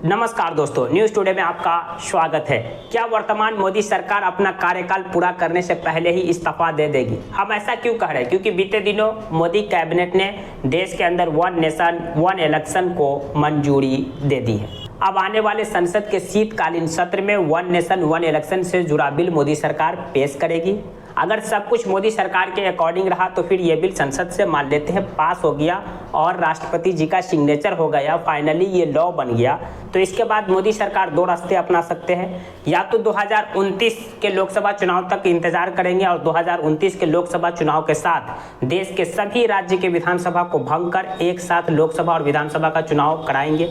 नमस्कार दोस्तों, news today में आपका स्वागत है। क्या वर्तमान मोदी सरकार अपना कार्यकाल पूरा करने से पहले ही इस्तीफा दे देगी? हम ऐसा क्यों कह रहे हैं? क्योंकि बीते दिनों मोदी कैबिनेट ने देश के अंदर वन नेशन वन इलेक्शन को मंजूरी दे दी है। अब आने वाले संसद के शीतकालीन सत्र में वन नेशन वन इलेक्शन से जुड़ा बिल मोदी सरकार पेश करेगी। अगर सब कुछ मोदी सरकार के अकॉर्डिंग रहा तो फिर ये बिल संसद से मान लेते हैं पास हो गया और राष्ट्रपति जी का सिग्नेचर हो गया, फाइनली ये लॉ बन गया, तो इसके बाद मोदी सरकार दो रास्ते अपना सकते हैं। या तो 2029 के लोकसभा चुनाव तक इंतजार करेंगे और 2029 के लोकसभा चुनाव के साथ देश के सभी राज्य के विधानसभा को भंग कर एक साथ लोकसभा और विधानसभा का चुनाव कराएंगे,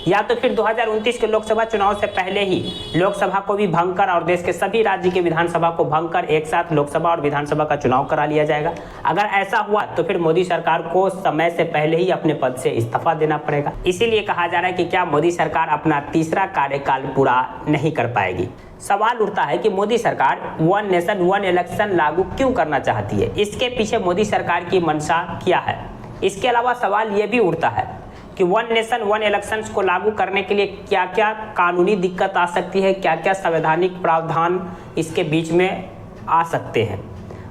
या तो फिर 2029 के लोकसभा चुनाव से पहले ही लोकसभा को भी भंग कर और देश के सभी राज्य के विधानसभा को भंग कर एक साथ लोकसभा और विधानसभा का चुनाव करा लिया जाएगा। अगर ऐसा हुआ तो फिर मोदी सरकार को समय से पहले ही अपने पद से इस्तीफा देना पड़ेगा। इसीलिए कहा जा रहा है कि क्या मोदी सरकार अपना तीसरा कार्यकाल पूरा नहीं कर पाएगी। सवाल उठता है कि मोदी सरकार वन नेशन वन इलेक्शन लागू क्यों करना चाहती है? इसके पीछे मोदी सरकार की मंशा क्या है? इसके अलावा सवाल ये भी उठता है कि वन नेशन वन इलेक्शंस को लागू करने के लिए क्या क्या कानूनी दिक्कत आ सकती है, क्या क्या संवैधानिक प्रावधान इसके बीच में आ सकते हैं।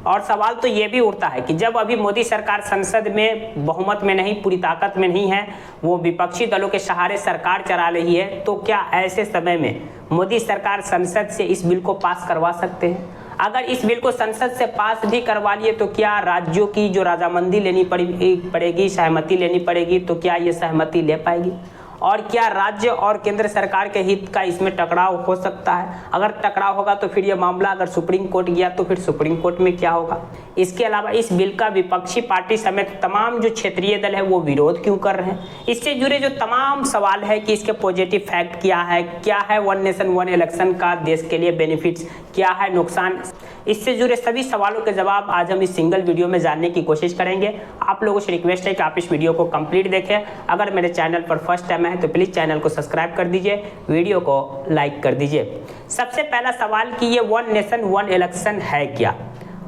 और सवाल तो ये भी उठता है कि जब अभी मोदी सरकार संसद में बहुमत में नहीं, पूरी ताकत में नहीं है, वो विपक्षी दलों के सहारे सरकार चला रही है, तो क्या ऐसे समय में मोदी सरकार संसद से इस बिल को पास करवा सकते हैं? अगर इस बिल को संसद से पास भी करवा लिए तो क्या राज्यों की जो रजामंदी लेनी पड़ेगी, सहमति लेनी पड़ेगी, तो क्या ये सहमति ले पाएगी? और क्या राज्य और केंद्र सरकार के हित का इसमें टकराव हो सकता है? अगर टकराव होगा तो फिर ये मामला अगर सुप्रीम कोर्ट गया तो फिर सुप्रीम कोर्ट में क्या होगा? इसके अलावा इस बिल का विपक्षी पार्टी समेत तमाम जो क्षेत्रीय दल है वो विरोध क्यों कर रहे हैं? इससे जुड़े जो तमाम सवाल है कि इसके पॉजिटिव फैक्ट क्या है वन नेशन वन इलेक्शन का देश के लिए बेनिफिट्स, क्या है नुकसान, इससे जुड़े सभी सवालों के जवाब आज हम इस सिंगल वीडियो में जानने की कोशिश करेंगे। आप लोगों से रिक्वेस्ट है कि आप इस वीडियो को कंप्लीट देखें। अगर मेरे चैनल पर फर्स्ट टाइम है तो प्लीज़ चैनल को सब्सक्राइब कर दीजिए, वीडियो को लाइक कर दीजिए। सबसे पहला सवाल कि ये वन नेशन वन इलेक्शन है क्या?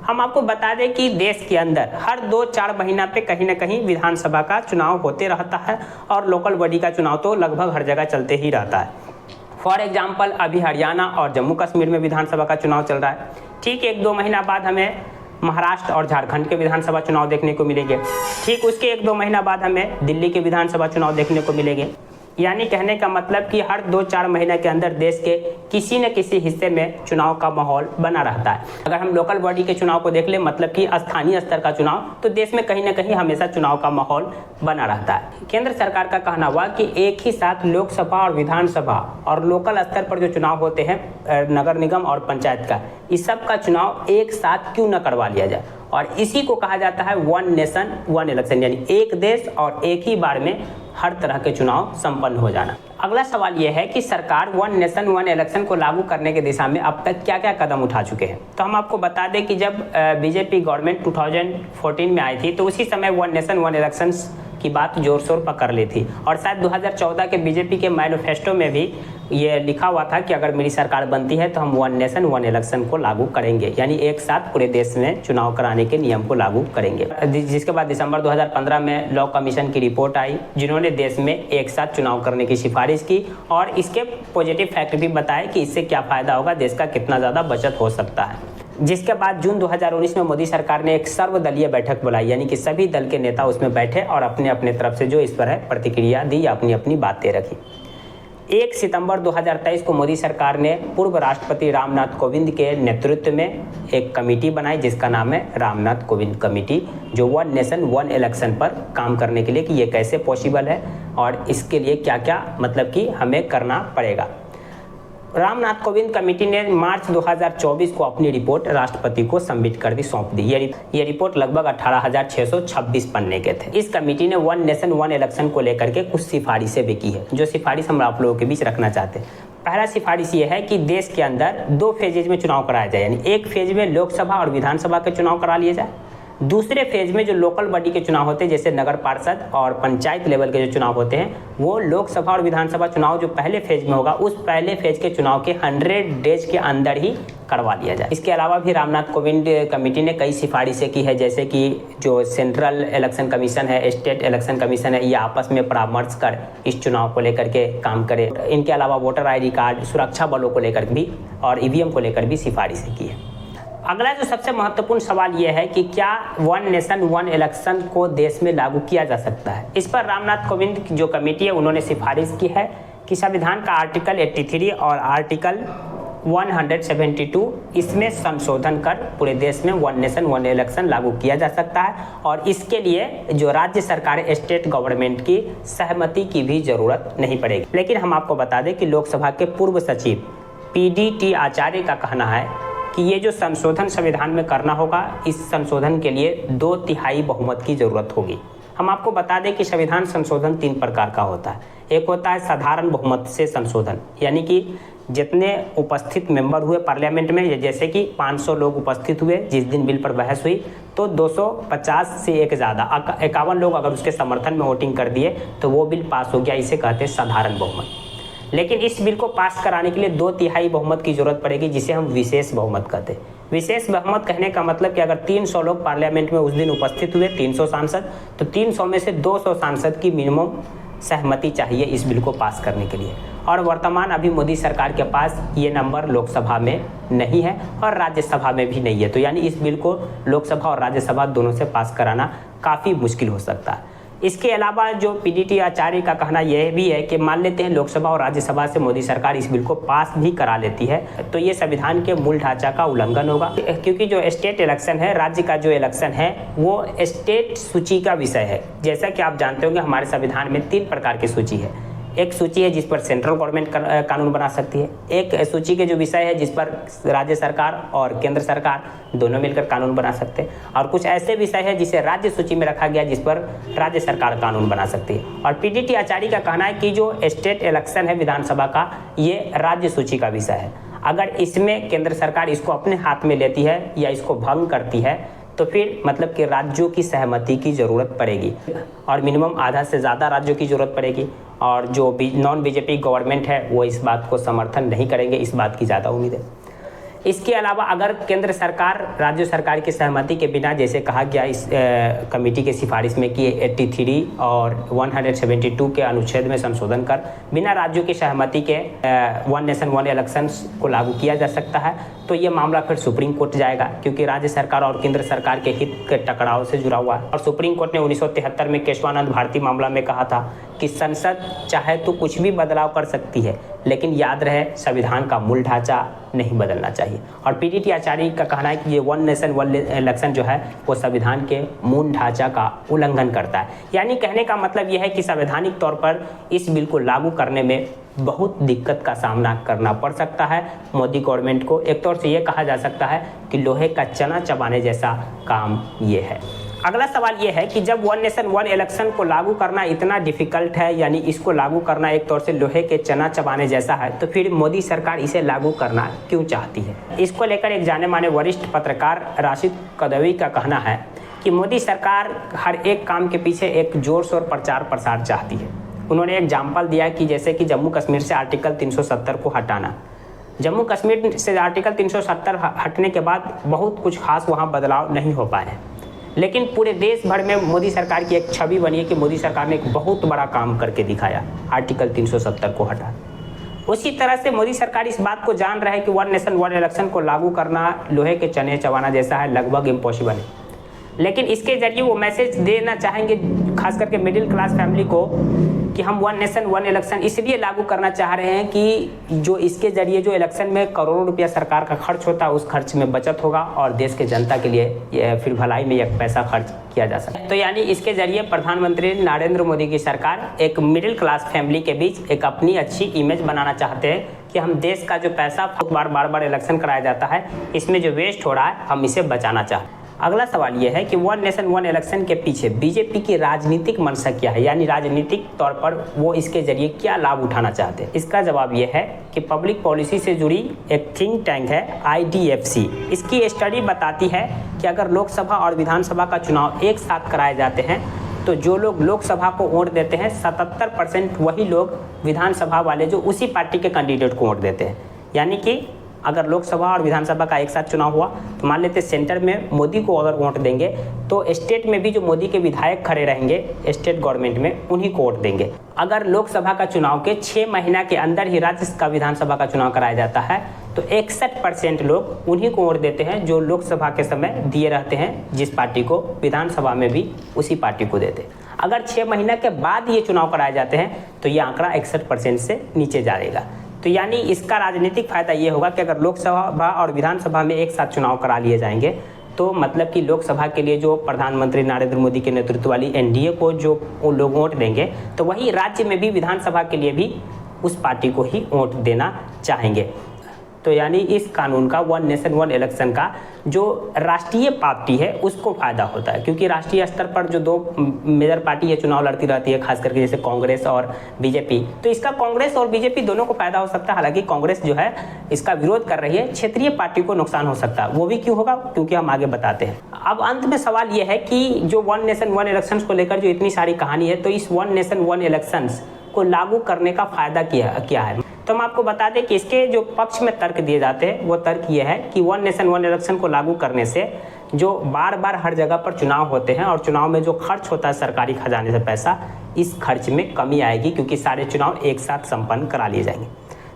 हम आपको बता दें कि देश के अंदर हर 2-4 महीना पे कहीं ना कहीं विधानसभा का चुनाव होते रहता है और लोकल बॉडी का चुनाव तो लगभग हर जगह चलते ही रहता है। फॉर एग्जाम्पल अभी हरियाणा और जम्मू कश्मीर में विधानसभा का चुनाव चल रहा है। ठीक 1-2 महीना बाद हमें महाराष्ट्र और झारखंड के विधानसभा चुनाव देखने को मिलेंगे। ठीक उसके 1-2 महीना बाद हमें दिल्ली के विधानसभा चुनाव देखने को मिलेंगे। यानी कहने का मतलब कि हर 2-4 महीने के अंदर देश के किसी न किसी हिस्से में चुनाव का माहौल बना रहता है। अगर हम लोकल बॉडी के चुनाव को देख लें, मतलब कि स्थानीय स्तर का चुनाव, तो देश में कहीं ना कहीं हमेशा चुनाव का माहौल बना रहता है। केंद्र सरकार का कहना हुआ कि एक ही साथ लोकसभा और विधानसभा और लोकल स्तर पर जो चुनाव होते हैं नगर निगम और पंचायत का, इस सब का चुनाव एक साथ क्यों न करवा लिया जाए, और इसी को कहा जाता है वन नेशन वन इलेक्शन, यानी एक देश और एक ही बार में हर तरह के चुनाव संपन्न हो जाना। अगला सवाल यह है कि सरकार वन नेशन वन इलेक्शन को लागू करने की दिशा में अब तक क्या क्या कदम उठा चुके हैं। तो हम आपको बता दें कि जब बीजेपी गवर्नमेंट 2014 में आई थी तो उसी समय वन नेशन वन इलेक्शंस की बात जोर शोर पर कर ली थी, और शायद 2014 के बीजेपी के मैनिफेस्टो में भी ये लिखा हुआ था कि अगर मेरी सरकार बनती है तो हम वन नेशन वन इलेक्शन को लागू करेंगे, यानी एक साथ पूरे देश में चुनाव कराने के नियम को लागू करेंगे। जिसके बाद दिसंबर 2015 में लॉ कमीशन की रिपोर्ट आई, जिन्होंने देश में एक साथ चुनाव करने की सिफारिश की और इसके पॉजिटिव फैक्ट भी बताए कि इससे क्या फ़ायदा होगा, देश का कितना ज़्यादा बचत हो सकता है। जिसके बाद जून 2019 में मोदी सरकार ने एक सर्वदलीय बैठक बुलाई, यानी कि सभी दल के नेता उसमें बैठे और अपने अपने तरफ से जो इस पर है प्रतिक्रिया दी या अपनी अपनी बातें रखी। 1 सितंबर 2023 को मोदी सरकार ने पूर्व राष्ट्रपति रामनाथ कोविंद के नेतृत्व में एक कमेटी बनाई जिसका नाम है रामनाथ कोविंद कमेटी, जो वन नेशन वन इलेक्शन पर काम करने के लिए कि ये कैसे पॉसिबल है और इसके लिए क्या क्या मतलब कि हमें करना पड़ेगा। रामनाथ कोविंद कमेटी ने मार्च 2024 को अपनी रिपोर्ट राष्ट्रपति को सबमिट कर दी, सौंप दी। ये रिपोर्ट लगभग 18,626 पन्ने के थे। इस कमेटी ने वन नेशन वन इलेक्शन को लेकर के कुछ सिफारिशें भी की है, जो सिफारिश हम आप लोगों के बीच रखना चाहते हैं। पहला सिफारिश ये है कि देश के अंदर 2 फेजेज में चुनाव कराया जाए, यानी एक फेज में लोकसभा और विधानसभा के चुनाव करा लिए जाए, दूसरे फेज में जो लोकल बॉडी के चुनाव होते हैं जैसे नगर पार्षद और पंचायत लेवल के जो चुनाव होते हैं, वो लोकसभा और विधानसभा चुनाव जो पहले फेज में होगा उस पहले फेज के चुनाव के 100 डेज के अंदर ही करवा लिया जाए। इसके अलावा भी रामनाथ कोविंद कमेटी ने कई सिफारिशें की है, जैसे कि जो सेंट्रल इलेक्शन कमीशन है, स्टेट इलेक्शन कमीशन है, ये आपस में परामर्श कर इस चुनाव को लेकर के काम करे। इनके अलावा वोटर ID कार्ड, सुरक्षा बलों को लेकर भी और EVM को लेकर भी सिफारिशें की है। अगला जो सबसे महत्वपूर्ण सवाल ये है कि क्या वन नेशन वन इलेक्शन को देश में लागू किया जा सकता है। इस पर रामनाथ कोविंद की जो कमेटी है उन्होंने सिफारिश की है कि संविधान का आर्टिकल 83 और आर्टिकल 172 इसमें संशोधन कर पूरे देश में वन नेशन वन इलेक्शन लागू किया जा सकता है और इसके लिए जो राज्य सरकार, स्टेट गवर्नमेंट की सहमति की भी जरूरत नहीं पड़ेगी। लेकिन हम आपको बता दें कि लोकसभा के पूर्व सचिव PDT आचार्य का कहना है कि ये जो संशोधन संविधान में करना होगा, इस संशोधन के लिए 2/3 बहुमत की जरूरत होगी। हम आपको बता दें कि संविधान संशोधन 3 प्रकार का होता है। एक होता है साधारण बहुमत से संशोधन, यानी कि जितने उपस्थित मेंबर हुए पार्लियामेंट में, जैसे कि 500 लोग उपस्थित हुए जिस दिन बिल पर बहस हुई, तो 250 से एक ज़्यादा 51 लोग अगर उसके समर्थन में वोटिंग कर दिए तो वो बिल पास हो गया। इसे कहते हैं साधारण बहुमत। लेकिन इस बिल को पास कराने के लिए 2/3 बहुमत की जरूरत पड़ेगी, जिसे हम विशेष बहुमत कहते हैं। विशेष बहुमत कहने का मतलब कि अगर 300 लोग पार्लियामेंट में उस दिन उपस्थित हुए, 300 सांसद, तो 300 में से 200 सांसद की मिनिमम सहमति चाहिए इस बिल को पास करने के लिए। और वर्तमान अभी मोदी सरकार के पास ये नंबर लोकसभा में नहीं है और राज्यसभा में भी नहीं है, तो यानी इस बिल को लोकसभा और राज्यसभा दोनों से पास कराना काफ़ी मुश्किल हो सकता है। इसके अलावा जो PDT आचार्य का कहना यह भी है कि मान लेते हैं लोकसभा और राज्यसभा से मोदी सरकार इस बिल को पास भी करा लेती है, तो ये संविधान के मूल ढांचा का उल्लंघन होगा, क्योंकि जो स्टेट इलेक्शन है, राज्य का जो इलेक्शन है, वो स्टेट सूची का विषय है। जैसा कि आप जानते होंगे हमारे संविधान में 3 प्रकार की सूची है। एक सूची है जिस पर सेंट्रल गवर्नमेंट कानून बना सकती है, एक सूची के जो विषय है जिस पर राज्य सरकार और केंद्र सरकार दोनों मिलकर कानून बना सकते हैं, और कुछ ऐसे विषय है जिसे राज्य सूची में रखा गया जिस पर राज्य सरकार कानून बना सकती है। और PDT आचार्य का कहना है कि जो स्टेट इलेक्शन है विधानसभा का, ये राज्य सूची का विषय है। अगर इसमें केंद्र सरकार इसको अपने हाथ में लेती है या इसको भंग करती है तो फिर मतलब कि राज्यों की सहमति की ज़रूरत पड़ेगी और मिनिमम आधा से ज़्यादा राज्यों की ज़रूरत पड़ेगी, और जो नॉन BJP गवर्नमेंट है वो इस बात को समर्थन नहीं करेंगे, इस बात की ज़्यादा उम्मीद है। इसके अलावा अगर केंद्र सरकार राज्य सरकार की सहमति के बिना, जैसे कहा गया इस कमेटी के सिफारिश में कि 83 और 172 के अनुच्छेद में संशोधन कर बिना राज्यों की सहमति के वन नेशन वन इलेक्शन को लागू किया जा सकता है, तो ये मामला फिर सुप्रीम कोर्ट जाएगा, क्योंकि राज्य सरकार और केंद्र सरकार के हित के टकराव से जुड़ा हुआ है। और सुप्रीम कोर्ट ने 1973 में केशवानंद भारती मामला में कहा था कि संसद चाहे तो कुछ भी बदलाव कर सकती है, लेकिन याद रहे संविधान का मूल ढांचा नहीं बदलना चाहिए। और PDT आचार्य का कहना है कि ये वन नेशन वन इलेक्शन जो है वो संविधान के मूल ढांचा का उल्लंघन करता है। यानी कहने का मतलब यह है कि संवैधानिक तौर पर इस बिल को लागू करने में बहुत दिक्कत का सामना करना पड़ सकता है मोदी गवर्नमेंट को। एक तौर से ये कहा जा सकता है कि लोहे का चना चबाने जैसा काम ये है। अगला सवाल ये है कि जब वन नेशन वन इलेक्शन को लागू करना इतना डिफिकल्ट है, यानी इसको लागू करना एक तौर से लोहे के चना चबाने जैसा है, तो फिर मोदी सरकार इसे लागू करना क्यों चाहती है। इसको लेकर एक जाने माने वरिष्ठ पत्रकार राशिद कदवी का कहना है कि मोदी सरकार हर एक काम के पीछे एक जोर शोर प्रचार प्रसार चाहती है। उन्होंने एग्जाम्पल दिया कि जैसे कि जम्मू कश्मीर से आर्टिकल 370 को हटाना। जम्मू कश्मीर से आर्टिकल 370 हटने के बाद बहुत कुछ खास वहाँ बदलाव नहीं हो पाए हैं, लेकिन पूरे देश भर में मोदी सरकार की एक छवि बनी है कि मोदी सरकार ने एक बहुत बड़ा काम करके दिखाया, आर्टिकल 370 को हटा। उसी तरह से मोदी सरकार इस बात को जान रहा है कि वन नेशन वन इलेक्शन को लागू करना लोहे के चने चबाना जैसा है, लगभग इम्पॉसिबल है। लेकिन इसके जरिए वो मैसेज देना चाहेंगे खास करके मिडिल क्लास फैमिली को कि हम वन नेशन वन इलेक्शन इसलिए लागू करना चाह रहे हैं कि जो इसके जरिए जो इलेक्शन में करोड़ों रुपया सरकार का खर्च होता है उस खर्च में बचत होगा और देश के जनता के लिए फिर भलाई में एक पैसा खर्च किया जा सकता है। तो यानी इसके जरिए प्रधानमंत्री नरेंद्र मोदी की सरकार एक मिडिल क्लास फैमिली के बीच एक अपनी अच्छी इमेज बनाना चाहते हैं कि हम देश का जो पैसा बार बार इलेक्शन कराया जाता है इसमें जो वेस्ट हो रहा है हम इसे बचाना चाहते हैं। अगला सवाल यह है कि वन नेशन वन इलेक्शन के पीछे बीजेपी की राजनीतिक मंशा क्या है, यानी राजनीतिक तौर पर वो इसके जरिए क्या लाभ उठाना चाहते हैं। इसका जवाब यह है कि पब्लिक पॉलिसी से जुड़ी एक थिंक टैंक है IDFC। इसकी स्टडी बताती है कि अगर लोकसभा और विधानसभा का चुनाव एक साथ कराए जाते हैं तो जो लोग लोकसभा को वोट देते हैं 77% वही लोग विधानसभा वाले जो उसी पार्टी के कैंडिडेट को वोट देते हैं। यानी कि अगर लोकसभा और विधानसभा का एक साथ चुनाव हुआ तो मान लेते सेंटर में मोदी को अगर वोट देंगे तो स्टेट में भी जो मोदी के विधायक खड़े रहेंगे स्टेट गवर्नमेंट में उन्हीं को वोट देंगे। अगर लोकसभा का चुनाव के 6 महीना के अंदर ही राज्य का विधानसभा का चुनाव कराया जाता है तो 61% लोग उन्हीं को वोट देते हैं जो लोकसभा के समय दिए रहते हैं जिस पार्टी को, विधानसभा में भी उसी पार्टी को देते हैं। अगर 6 महीना के बाद ये चुनाव कराए जाते हैं तो ये आंकड़ा 61% से नीचे जाएगा। तो यानी इसका राजनीतिक फायदा ये होगा कि अगर लोकसभा और विधानसभा में एक साथ चुनाव करा लिए जाएंगे तो मतलब कि लोकसभा के लिए जो प्रधानमंत्री नरेंद्र मोदी के नेतृत्व वाली एनडीए को जो लोग वोट देंगे तो वही राज्य में भी विधानसभा के लिए भी उस पार्टी को ही वोट देना चाहेंगे। तो यानी इस कानून का वन नेशन वन इलेक्शन का जो राष्ट्रीय पार्टी है उसको फायदा होता है, क्योंकि राष्ट्रीय स्तर पर जो 2 मेजर पार्टी है चुनाव लड़ती रहती है, खास करके जैसे कांग्रेस और बीजेपी, तो इसका कांग्रेस और बीजेपी दोनों को फायदा हो सकता है। हालांकि कांग्रेस जो है इसका विरोध कर रही है, क्षेत्रीय पार्टी को नुकसान हो सकता है। वो भी क्यों होगा, क्योंकि हम आगे बताते हैं। अब अंत में सवाल ये है कि जो वन नेशन वन इलेक्शन को लेकर जो इतनी सारी कहानी है, तो इस वन नेशन वन इलेक्शन को लागू करने का फायदा क्या है। तो हम आपको बता दें कि इसके जो पक्ष में तर्क दिए जाते हैं वो तर्क ये है कि वन नेशन वन इलेक्शन को लागू करने से जो बार बार हर जगह पर चुनाव होते हैं और चुनाव में जो खर्च होता है सरकारी खजाने से पैसा, इस खर्च में कमी आएगी क्योंकि सारे चुनाव एक साथ संपन्न करा लिए जाएंगे।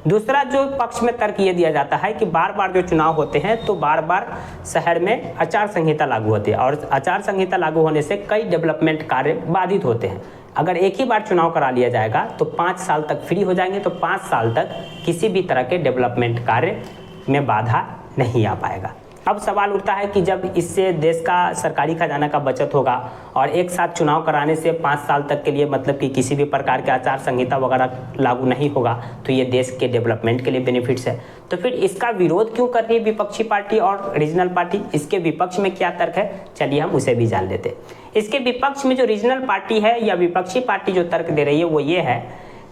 दूसरा जो पक्ष में तर्क ये दिया जाता है कि बार बार जो चुनाव होते हैं तो बार बार शहर में आचार संहिता लागू होती है और आचार संहिता लागू होने से कई डेवलपमेंट कार्य बाधित होते हैं। अगर एक ही बार चुनाव करा लिया जाएगा तो 5 साल तक फ्री हो जाएंगे, तो 5 साल तक किसी भी तरह के डेवलपमेंट कार्य में बाधा नहीं आ पाएगा। अब सवाल उठता है कि जब इससे देश का सरकारी खजाना का बचत होगा और एक साथ चुनाव कराने से 5 साल तक के लिए मतलब कि किसी भी प्रकार के आचार संहिता वगैरह लागू नहीं होगा तो ये देश के डेवलपमेंट के लिए बेनिफिट्स है, तो फिर इसका विरोध क्यों कर रही है विपक्षी पार्टी और रीजनल पार्टी। इसके विपक्ष में क्या तर्क है, चलिए हम उसे भी जान लेते हैं। इसके विपक्ष में जो रीजनल पार्टी है या विपक्षी पार्टी जो तर्क दे रही है वो ये है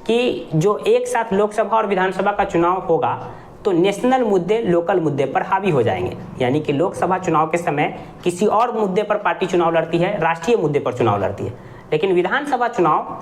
कि जो एक साथ लोकसभा और विधानसभा का चुनाव होगा तो नेशनल मुद्दे लोकल मुद्दे पर हावी हो जाएंगे। यानी कि लोकसभा चुनाव के समय किसी और मुद्दे पर पार्टी चुनाव लड़ती है, राष्ट्रीय मुद्दे पर चुनाव लड़ती है, लेकिन विधानसभा चुनाव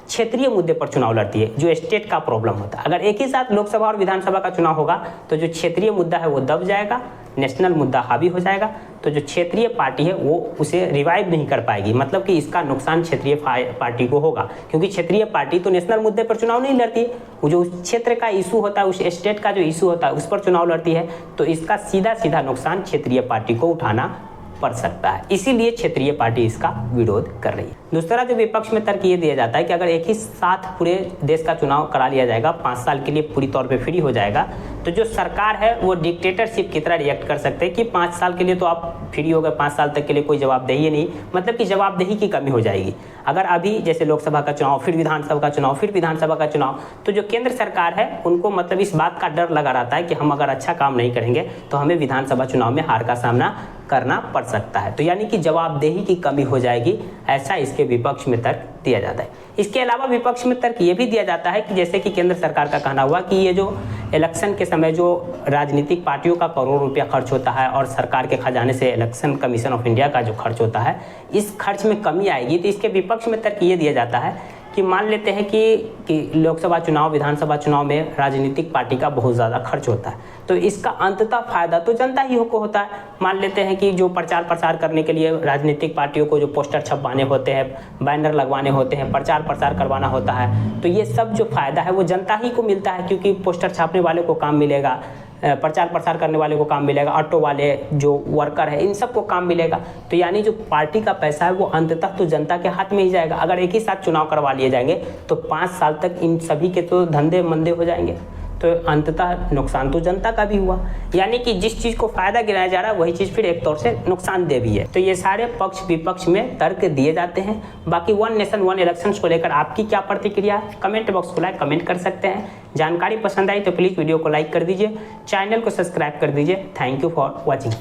क्षेत्रीय मुद्दे पर चुनाव लड़ती है, जो स्टेट का प्रॉब्लम होता है। अगर एक ही साथ लोकसभा और विधानसभा का चुनाव होगा तो जो क्षेत्रीय मुद्दा है वो दब जाएगा, नेशनल मुद्दा हावी हो जाएगा, तो जो क्षेत्रीय पार्टी है वो उसे रिवाइव नहीं कर पाएगी। मतलब कि इसका नुकसान क्षेत्रीय पार्टी को होगा, क्योंकि क्षेत्रीय पार्टी तो नेशनल मुद्दे पर चुनाव नहीं लड़ती है, वो जो उस क्षेत्र का इशू होता है, उस स्टेट का जो इशू होता है उस पर चुनाव लड़ती है, तो इसका सीधा सीधा नुकसान क्षेत्रीय पार्टी को उठाना पड़ सकता है। इसीलिए क्षेत्रीय पार्टी इसका विरोध कर रही है। दूसरा जो विपक्ष में तर्क ये दिया जाता है कि अगर एक ही साथ पूरे देश का चुनाव करा लिया जाएगा, 5 साल के लिए पूरी तौर पे फ्री हो जाएगा, तो जो सरकार है वो डिक्टेटरशिप की तरह रिएक्ट कर सकते हैं कि 5 साल के लिए तो आप फ्री हो गए, 5 साल तक के लिए कोई जवाबदेही नहीं, मतलब कि जवाबदेही की कमी हो जाएगी। अगर अभी जैसे लोकसभा का चुनाव, फिर विधानसभा का चुनाव, फिर विधानसभा का चुनाव, तो जो केंद्र सरकार है उनको मतलब इस बात का डर लगा रहता है कि हम अगर अच्छा काम नहीं करेंगे तो हमें विधानसभा चुनाव में हार का सामना करना पड़ सकता है। तो यानी कि जवाबदेही की कमी हो जाएगी, ऐसा इसके विपक्ष में तर्क दिया जाता है। इसके अलावा विपक्ष में तर्क ये भी दिया जाता है कि जैसे कि केंद्र सरकार का कहना हुआ कि ये जो इलेक्शन के समय जो राजनीतिक पार्टियों का करोड़ रुपया खर्च होता है और सरकार के खजाने से इलेक्शन कमीशन ऑफ इंडिया का जो खर्च होता है, इस खर्च में कमी आएगी। तो इसके विपक्ष में तर्क ये दिया जाता है कि मान लेते हैं कि लोकसभा चुनाव, विधानसभा चुनाव में राजनीतिक पार्टी का बहुत ज़्यादा खर्च होता है, तो इसका अंततः फायदा तो जनता ही को होता है। मान लेते हैं कि जो प्रचार प्रसार करने के लिए राजनीतिक पार्टियों को जो पोस्टर छपवाने होते हैं, बैनर लगवाने होते हैं, प्रचार प्रसार करवाना होता है, तो ये सब जो फायदा है वो जनता ही को मिलता है, क्योंकि पोस्टर छापने वाले को काम मिलेगा, प्रचार प्रसार करने वाले को काम मिलेगा, ऑटो वाले जो वर्कर है इन सबको काम मिलेगा। तो यानी जो पार्टी का पैसा है वो अंततः तो जनता के हाथ में ही जाएगा। अगर एक ही साथ चुनाव करवा लिए जाएंगे तो 5 साल तक इन सभी के तो धंधे मंदे हो जाएंगे, तो अंततः नुकसान तो जनता का भी हुआ। यानी कि जिस चीज़ को फायदा गिनाया जा रहा है वही चीज़ फिर एक तौर से नुकसानदेह भी है। तो ये सारे पक्ष विपक्ष में तर्क दिए जाते हैं। बाकी वन नेशन वन इलेक्शंस को लेकर आपकी क्या प्रतिक्रिया है, कमेंट बॉक्स खुला है, कमेंट कर सकते हैं। जानकारी पसंद आई तो प्लीज़ वीडियो को लाइक कर दीजिए, चैनल को सब्सक्राइब कर दीजिए। Thank you for watching.